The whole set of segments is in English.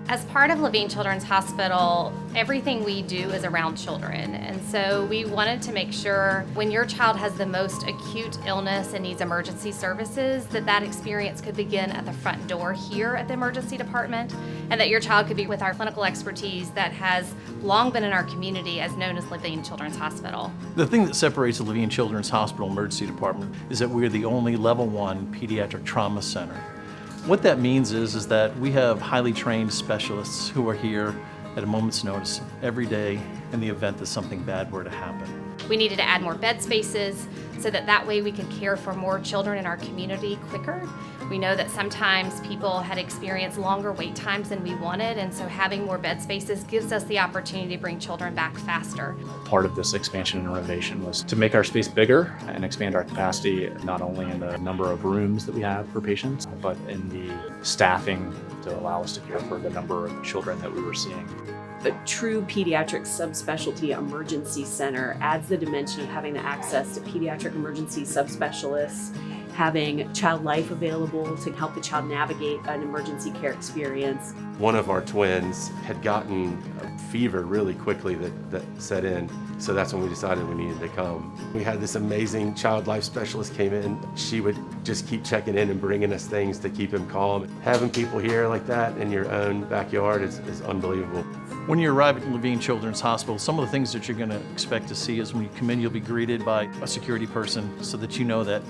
As part of Levine Children's Hospital, everything we do is around children. And so we wanted to make sure when your child has the most acute illness and needs emergency services, that experience could begin at the front door here at the emergency department, and that your child could be with our clinical expertise that has long been in our community as known as Levine Children's Hospital. The thing that separates the Levine Children's Hospital Emergency Department is that we're the only level 1 pediatric trauma center. What that means is that we have highly trained specialists who are here at a moment's notice every day in the event that something bad were to happen. We needed to add more bed spaces so that way we could care for more children in our community quicker. We know that sometimes people had experienced longer wait times than we wanted, and so having more bed spaces gives us the opportunity to bring children back faster. Part of this expansion and renovation was to make our space bigger and expand our capacity, not only in the number of rooms that we have for patients, but in the staffing to allow us to care for the number of children that we were seeing. A true pediatric subspecialty emergency center adds the dimension of having the access to pediatric emergency subspecialists, having child life available to help the child navigate an emergency care experience. One of our twins had gotten a fever really quickly that set in, so that's when we decided we needed to come. We had this amazing child life specialist came in. She would just keep checking in and bringing us things to keep him calm. Having people here like that in your own backyard is unbelievable. When you arrive at Levine Children's Hospital, some of the things that you're going to expect to see is when you come in, you'll be greeted by a security person so that you know that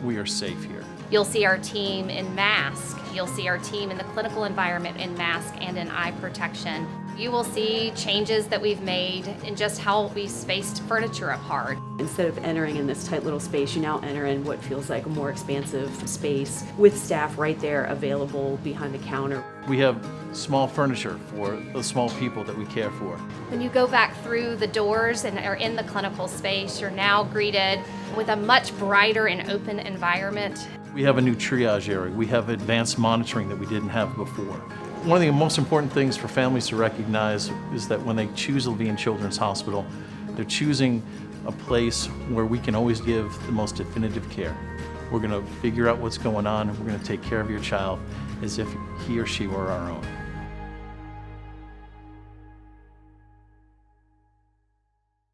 we are safe here. You'll see our team in mask. You'll see our team in the clinical environment in mask and in eye protection. You will see changes that we've made in just how we spaced furniture apart. Instead of entering in this tight little space, you now enter in what feels like a more expansive space with staff right there available behind the counter. We have small furniture for the small people that we care for. When you go back through the doors and are in the clinical space, you're now greeted with a much brighter and open environment. We have a new triage area. We have advanced monitoring that we didn't have before. One of the most important things for families to recognize is that when they choose Levine Children's Hospital, they're choosing a place where we can always give the most definitive care. We're going to figure out what's going on, and we're going to take care of your child as if he or she were our own.